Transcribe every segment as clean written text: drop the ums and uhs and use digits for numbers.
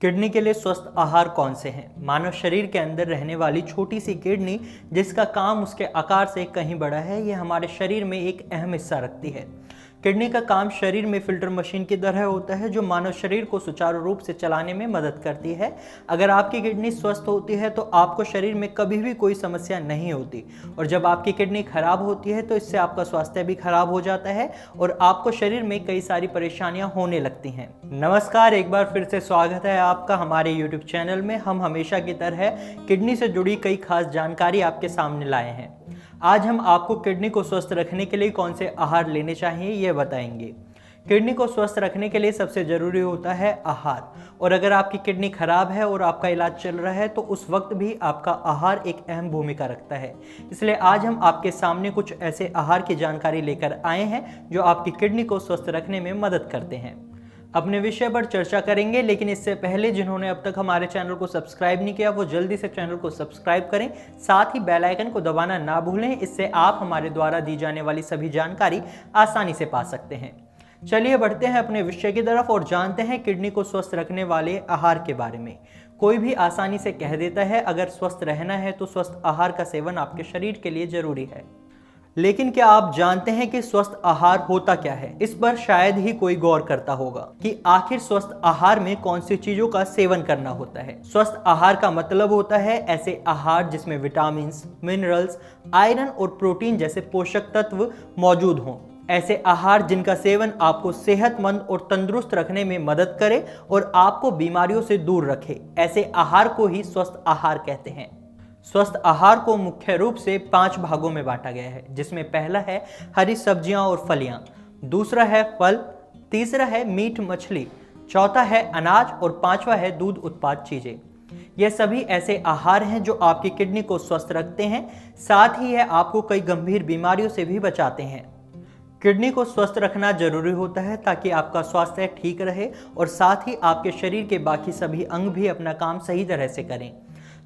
Kidney के लिए स्वस्थ आहार कौन से हैं? मानव शरीर के अंदर रहने वाली छोटी सी किडनी, जिसका काम उसके आकार से कहीं बड़ा है, ये हमारे शरीर में एक अहम हिस्सा रखती है। किडनी का काम शरीर में फिल्टर मशीन की तरह होता है, जो मानव शरीर को सुचारू रूप से चलाने में मदद करती है। अगर आपकी किडनी स्वस्थ होती है तो आपको शरीर में कभी भी कोई समस्या नहीं होती, और जब आपकी किडनी खराब होती है तो इससे आपका स्वास्थ्य भी खराब हो जाता है और आपको शरीर में कई सारी परेशानियां होने लगती हैं। नमस्कार, एक बार फिर से स्वागत है आपका हमारे YouTube चैनल में। हम हमेशा की तरह किडनी से जुड़ी कई खास जानकारी आपके सामने लाए हैं। आज हम आपको किडनी को स्वस्थ रखने के लिए कौन से आहार लेने चाहिए ये बताएंगे। किडनी को स्वस्थ रखने के लिए सबसे ज़रूरी होता है आहार, और अगर आपकी किडनी खराब है और आपका इलाज चल रहा है तो उस वक्त भी आपका आहार एक अहम भूमिका रखता है। इसलिए आज हम आपके सामने कुछ ऐसे आहार की जानकारी लेकर आए हैं जो आपकी किडनी को स्वस्थ रखने में मदद करते हैं। अपने विषय पर चर्चा करेंगे, लेकिन इससे पहले जिन्होंने अब तक हमारे चैनल को सब्सक्राइब नहीं किया वो जल्दी से चैनल को सब्सक्राइब करें, साथ ही बेल आइकन को दबाना ना भूलें। इससे आप हमारे द्वारा दी जाने वाली सभी जानकारी आसानी से पा सकते हैं। चलिए बढ़ते हैं अपने विषय की तरफ और जानते हैं किडनी को स्वस्थ रखने वाले आहार के बारे में। कोई भी आसानी से कह देता है अगर स्वस्थ रहना है तो स्वस्थ आहार का सेवन आपके शरीर के लिए जरूरी है, लेकिन क्या आप जानते हैं कि स्वस्थ आहार होता क्या है? इस पर शायद ही कोई गौर करता होगा कि आखिर स्वस्थ आहार में कौन सी चीजों का सेवन करना होता है। स्वस्थ आहार का मतलब होता है ऐसे आहार जिसमें विटामिन्स, मिनरल्स, आयरन और प्रोटीन जैसे पोषक तत्व मौजूद हों। ऐसे आहार जिनका सेवन आपको सेहतमंद और तंदुरुस्त रखने में मदद करे और आपको बीमारियों से दूर रखे, ऐसे आहार को ही स्वस्थ आहार कहते हैं। स्वस्थ आहार को मुख्य रूप से 5 भागों में बांटा गया है, जिसमें पहला है हरी सब्जियां और फलियां, दूसरा है फल, तीसरा है मीट मछली, चौथा है अनाज और पांचवा है दूध उत्पाद चीजें। ये सभी ऐसे आहार हैं जो आपकी किडनी को स्वस्थ रखते हैं, साथ ही यह आपको कई गंभीर बीमारियों से भी बचाते हैं। किडनी को स्वस्थ रखना जरूरी होता है ताकि आपका स्वास्थ्य ठीक रहे और साथ ही आपके शरीर के बाकी सभी अंग भी अपना काम सही तरह से करें।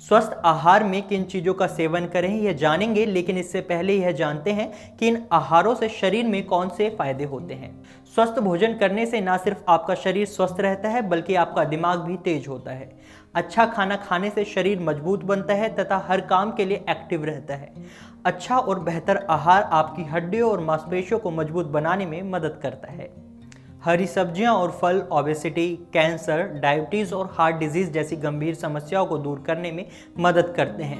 स्वस्थ आहार में किन चीज़ों का सेवन करें यह जानेंगे, लेकिन इससे पहले यह जानते हैं कि इन आहारों से शरीर में कौन से फायदे होते हैं। स्वस्थ भोजन करने से न सिर्फ आपका शरीर स्वस्थ रहता है बल्कि आपका दिमाग भी तेज होता है। अच्छा खाना खाने से शरीर मजबूत बनता है तथा हर काम के लिए एक्टिव रहता है। अच्छा और बेहतर आहार आपकी हड्डियों और मांसपेशियों को मजबूत बनाने में मदद करता है। हरी सब्जियां और फल ओबेसिटी, कैंसर, डायबिटीज़ और हार्ट डिजीज़ जैसी गंभीर समस्याओं को दूर करने में मदद करते हैं।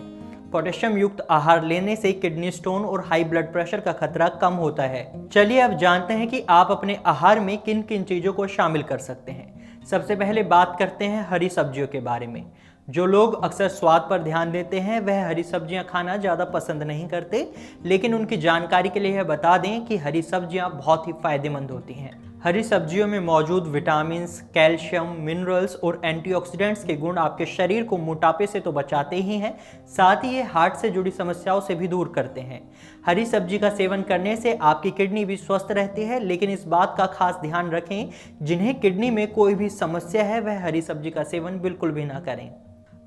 पोटेशियम युक्त आहार लेने से किडनी स्टोन और हाई ब्लड प्रेशर का खतरा कम होता है। चलिए अब जानते हैं कि आप अपने आहार में किन किन चीज़ों को शामिल कर सकते हैं। सबसे पहले बात करते हैं हरी सब्जियों के बारे में। जो लोग अक्सर स्वाद पर ध्यान देते हैं वह हरी सब्जियां खाना ज़्यादा पसंद नहीं करते, लेकिन उनकी जानकारी के लिए यह बता दें कि हरी सब्जियां बहुत ही फायदेमंद होती हैं। हरी सब्जियों में मौजूद विटामिन्स, कैल्शियम, मिनरल्स और एंटीऑक्सीडेंट्स के गुण आपके शरीर को मोटापे से तो बचाते ही हैं, साथ ही ये हार्ट से जुड़ी समस्याओं से भी दूर करते हैं। हरी सब्जी का सेवन करने से आपकी किडनी भी स्वस्थ रहती है, लेकिन इस बात का खास ध्यान रखें जिन्हें किडनी में कोई भी समस्या है वह हरी सब्जी का सेवन बिल्कुल भी ना करें।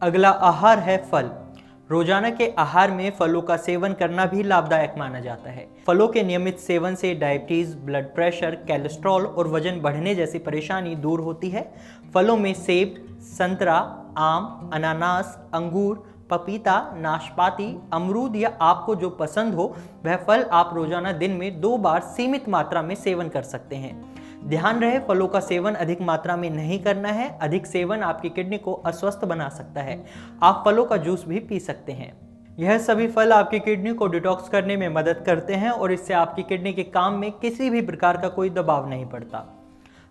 अगला आहार है फल। रोजाना के आहार में फलों का सेवन करना भी लाभदायक माना जाता है। फलों के नियमित सेवन से डायबिटीज, ब्लड प्रेशर, कोलेस्ट्रॉल और वजन बढ़ने जैसी परेशानी दूर होती है। फलों में सेब, संतरा, आम, अनानास, अंगूर, पपीता, नाशपाती, अमरूद या आपको जो पसंद हो वह फल आप रोजाना दिन में 2 बार सीमित मात्रा में सेवन कर सकते हैं। ध्यान रहे फलों का सेवन अधिक मात्रा में नहीं करना है, अधिक सेवन आपकी किडनी को अस्वस्थ बना सकता है। आप फलों का जूस भी पी सकते हैं। यह सभी फल आपकी किडनी को डिटॉक्स करने में मदद करते हैं और इससे आपकी किडनी के काम में किसी भी प्रकार का कोई दबाव नहीं पड़ता।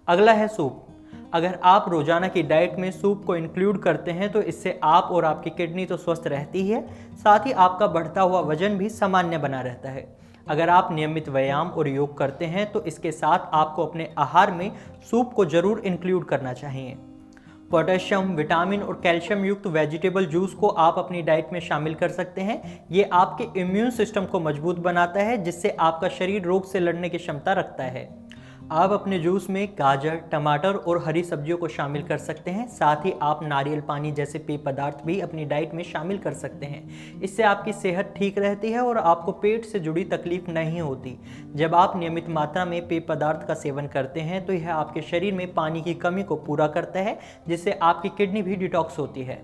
अगला है सूप। अगर आप रोजाना की डाइट में सूप को इंक्लूड करते हैं तो इससे आप और आपकी किडनी तो स्वस्थ रहती है, साथ ही आपका बढ़ता हुआ वजन भी सामान्य बना रहता है। अगर आप नियमित व्यायाम और योग करते हैं तो इसके साथ आपको अपने आहार में सूप को जरूर इंक्लूड करना चाहिए। पोटेशियम, विटामिन और कैल्शियम युक्त वेजिटेबल जूस को आप अपनी डाइट में शामिल कर सकते हैं। ये आपके इम्यून सिस्टम को मजबूत बनाता है, जिससे आपका शरीर रोग से लड़ने की क्षमता रखता है। आप अपने जूस में गाजर, टमाटर और हरी सब्जियों को शामिल कर सकते हैं। साथ ही आप नारियल पानी जैसे पेय पदार्थ भी अपनी डाइट में शामिल कर सकते हैं। इससे आपकी सेहत ठीक रहती है और आपको पेट से जुड़ी तकलीफ नहीं होती। जब आप नियमित मात्रा में पेय पदार्थ का सेवन करते हैं तो यह आपके शरीर में पानी की कमी को पूरा करता है, जिससे आपकी किडनी भी डिटॉक्स होती है।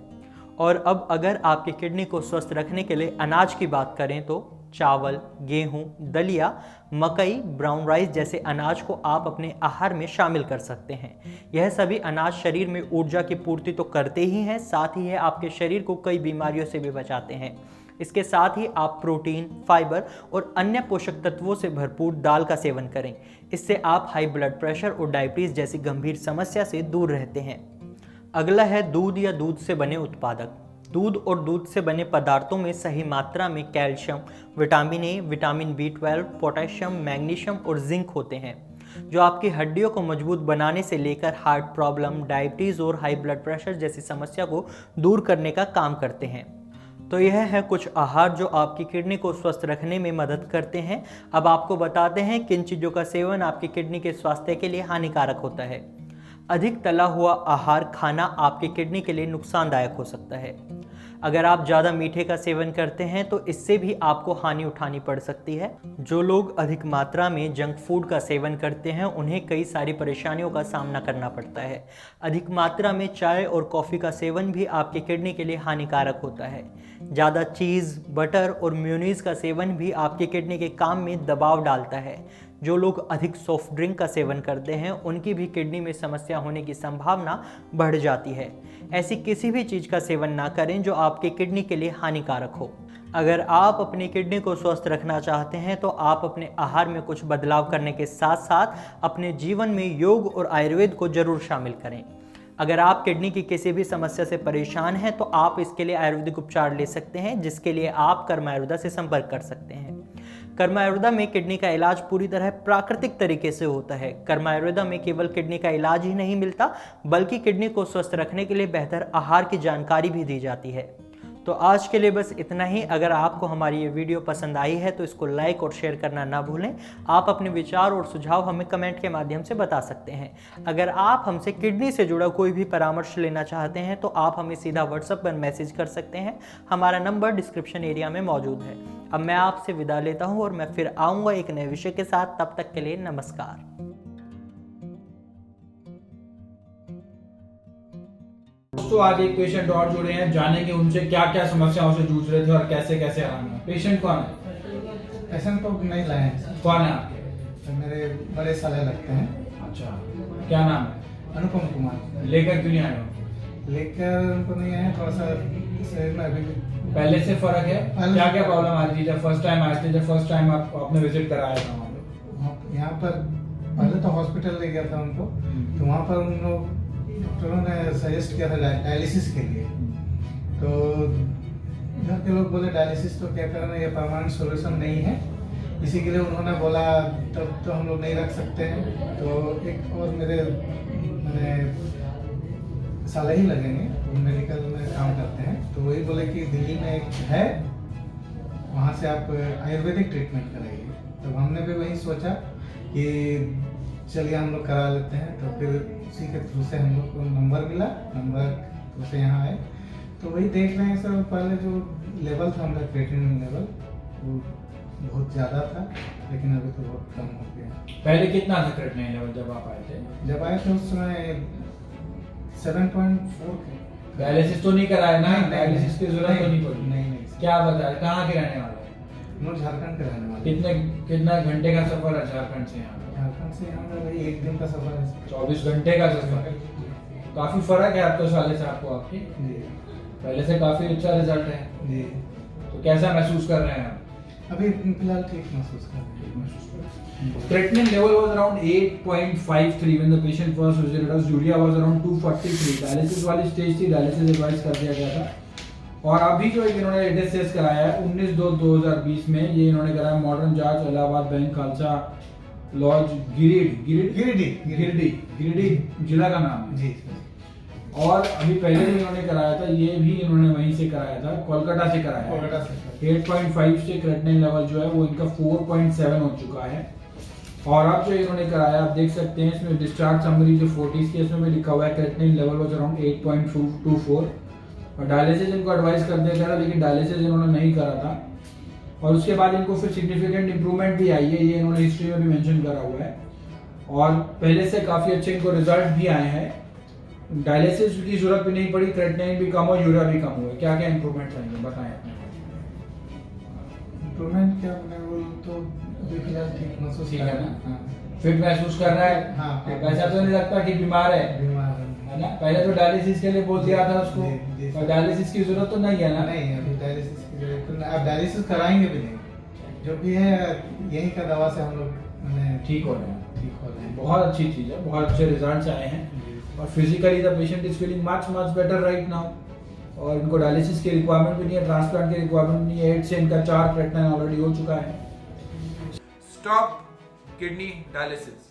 और अब अगर आपकी किडनी को स्वस्थ रखने के लिए अनाज की बात करें तो चावल, गेहूं, दलिया, मकई, ब्राउन राइस जैसे अनाज को आप अपने आहार में शामिल कर सकते हैं। यह सभी अनाज शरीर में ऊर्जा की पूर्ति तो करते ही हैं, साथ ही यह आपके शरीर को कई बीमारियों से भी बचाते हैं। इसके साथ ही आप प्रोटीन, फाइबर और अन्य पोषक तत्वों से भरपूर दाल का सेवन करें। इससे आप हाई ब्लड प्रेशर और डायबिटीज जैसी गंभीर समस्या से दूर रहते हैं। अगला है दूध या दूध से बने उत्पादक। दूध और दूध से बने पदार्थों में सही मात्रा में calcium, vitamin A, vitamin B12, potassium, magnesium और जिंक होते हैं, जो आपकी हड्डियों को मजबूत बनाने से लेकर हार्ट प्रॉब्लम, डायबिटीज़ और हाई ब्लड प्रेशर जैसी समस्या को दूर करने का काम करते हैं। तो यह है कुछ आहार जो आपकी किडनी को स्वस्थ रखने में मदद करते हैं। अब आपको बताते हैं किन चीज़ों का सेवन आपकी किडनी के स्वास्थ्य के लिए हानिकारक होता है। अधिक तला हुआ आहार खाना आपकी किडनी के लिए नुकसानदायक हो सकता है। अगर आप ज़्यादा मीठे का सेवन करते हैं तो इससे भी आपको हानि उठानी पड़ सकती है। जो लोग अधिक मात्रा में जंक फूड का सेवन करते हैं उन्हें कई सारी परेशानियों का सामना करना पड़ता है। अधिक मात्रा में चाय और कॉफ़ी का सेवन भी आपकी किडनी के लिए हानिकारक होता है। ज़्यादा चीज़, बटर और मेयोनीज का सेवन भी आपकी किडनी के काम में दबाव डालता है। जो लोग अधिक सॉफ्ट ड्रिंक का सेवन करते हैं उनकी भी किडनी में समस्या होने की संभावना बढ़ जाती है। ऐसी किसी भी चीज़ का सेवन ना करें जो आपके किडनी के लिए हानिकारक हो। अगर आप अपनी किडनी को स्वस्थ रखना चाहते हैं तो आप अपने आहार में कुछ बदलाव करने के साथ साथ अपने जीवन में योग और आयुर्वेद को जरूर शामिल करें। अगर आप किडनी की किसी भी समस्या से परेशान हैं तो आप इसके लिए आयुर्वेदिक उपचार ले सकते हैं, जिसके लिए आप कर्म आयुर्वेदा से संपर्क कर सकते हैं। कर्म आयुर्वेदा में किडनी का इलाज पूरी तरह प्राकृतिक तरीके से होता है। कर्म आयुर्वेदा में केवल किडनी का इलाज ही नहीं मिलता, बल्कि किडनी को स्वस्थ रखने के लिए बेहतर आहार की जानकारी भी दी जाती है। तो आज के लिए बस इतना ही। अगर आपको हमारी ये वीडियो पसंद आई है तो इसको लाइक और शेयर करना ना भूलें। आप अपने विचार और सुझाव हमें कमेंट के माध्यम से बता सकते हैं। अगर आप हमसे किडनी से जुड़ा कोई भी परामर्श लेना चाहते हैं तो आप हमें सीधा व्हाट्सएप पर मैसेज कर सकते हैं। हमारा नंबर डिस्क्रिप्शन एरिया में मौजूद है। अब मैं आपसे विदा लेता हूँ और मैं फिर आऊँगा एक नए विषय के साथ। तब तक के लिए नमस्कार। दोस्तों आज एक पेशेंट और जुड़े हैं, जानेंगे उनसे क्या क्या समस्याओं से जूझ रहे थे और कैसे कैसे आराम हुआ। पेशेंट कौन है? पेशेंट तो नहीं लाए हैं। कौन है आपके? तो मेरे बड़े साले लगते हैं। अच्छा, क्या नाम है? अनुपम कुमार। लेकर क्यों नहीं आए हो? लेकर उनको नहीं आए, थोड़ा सा शरीर में अभी पहले से फर्क है? क्या क्या प्रॉब्लम आ रही थी जब फर्स्ट टाइम आए थे, जब फर्स्ट टाइम आपने विजिट कराया था वहाँ पे? यहाँ पर पहले तो हॉस्पिटल ले गया था उनको, तो वहाँ पर उन लोग डॉक्टरों ने सजेस्ट किया था डायलिसिस के लिए। तो घर के लोग बोले डायलिसिस तो क्या करना, ये परमानेंट सॉल्यूशन नहीं है, इसी के लिए उन्होंने बोला तब तो हम लोग नहीं रख सकते हैं। तो एक और मेरे साल ही लगेंगे, वो मेडिकल में काम करते हैं, तो वही बोले कि दिल्ली में एक है, वहाँ से आप आयुर्वेदिक ट्रीटमेंट कराइए। तो हमने भी वही सोचा कि चलिए हम लोग करा लेते हैं। तो फिर उसी के थ्रू से हम लोग को नंबर मिला, नंबर थ्रू से यहाँ आए। तो वही देख रहे हैं सर, पहले जो लेवल था हमारा क्रिएटिनिन लेवल वो बहुत ज़्यादा था, लेकिन अभी तो बहुत कम हो गया। पहले कितना था क्रिएटिनिन लेवल जब आप आए थे? जब आए थे उस समय 7.4। डायलिसिस तो नहीं कराया ना? डायलिसिस की जरूरत तो नहीं पड़ी? नहीं। क्या बताया, कहाँ के रहने वाले? हम लोग झारखंड के रहने वाले। कितना घंटे का सफर है झारखंड से यहाँ? झारखंड से यहाँ का वही 1 दिन का सफर है। 24 घंटे का सफर। काफी फर्क है आपको साले से आपको आपकी जी। पहले से काफी अच्छा रिजल्ट है जी। तो कैसा महसूस कर रहे हैं आप? अभी फिलहाल ठीक महसूस कर रहे हैं। Creatinine level was around 8.53 when the patient first visited us. Urea was around 243. Dialysis वाली स्टेज थी, डायलिसिस एडवाइस कर दिया गया था। और अभी जो एक इन्होंने लेटेस्ट टेस्ट कराया है 19/2/2020 में, ये इन्होंने कराया मॉडर्न जांच इलाहाबाद बैंक खालसा लॉज गिरिडीह जिला का नाम है जी। और अभी पहले जो इन्होंने कराया था ये भी इन्होंने वहीं से कराया था, कोलकाता से कराया है। 8.5 से क्रेटिनिन लेवल जो है वो इनका 4.7 हो चुका है। और अब जो इन्होंने कराया आप देख सकते हैं इसमें डिस्चार्ज समरी जो 40s के इसमें भी लिखा हुआ है क्रेटिनिन लेवल वाज अराउंड 8.24 और डायलिसिस इनको एडवाइस कर दिया गया था, लेकिन डायलिसिस इन्होंने नहीं करा था। और उसके बाद इनको फिर सिग्निफिकेंट इंप्रूवमेंट भी आई है, ये इन्होंने हिस्ट्री में भी मेंशन करा हुआ है और पहले से काफ़ी अच्छे इनको रिजल्ट भी आए हैं। डायलिसिस की जरूरत भी नहीं पड़ी, क्रेटिनिन भी कम और यूरिया भी कम हुआ। क्या क्या इंप्रूवमेंट आएंगे बताएं अपने। इम्प्रूवमेंट क्या मैं बोलूँ तो अभी फिलहाल ठीक महसूस ठीक कर है रहा ना? हाँ। फिट महसूस कर रहा है। हाँ। ऐसा तो नहीं लगता कि बीमार है बीमार है ना? पहले तो डायलिसिस के लिए बोल दिया था उसको, जी, जी। और डायलिसिस की जरूरत तो नहीं है ना? नहीं अभी डायलिसिस की जरूरत तो नहीं, अब डायलिसिस कराएंगे भी नहीं, जो भी है यही का दवा से हम लोग मैंने ठीक हो रहे हैं। ठीक हो रहे हैं। बहुत अच्छी चीज है, बहुत अच्छे रिजल्ट्स आए हैं और physically the patient is feeling much better right now और इनको डायलिसिस की रिक्वायरमेंट भी नहीं है, ट्रांसप्लांट की रिक्वायरमेंट नहीं है। 8 से इनका 4 क्रेटिनिन ऑलरेडी हो चुका है। Stop kidney dialysis.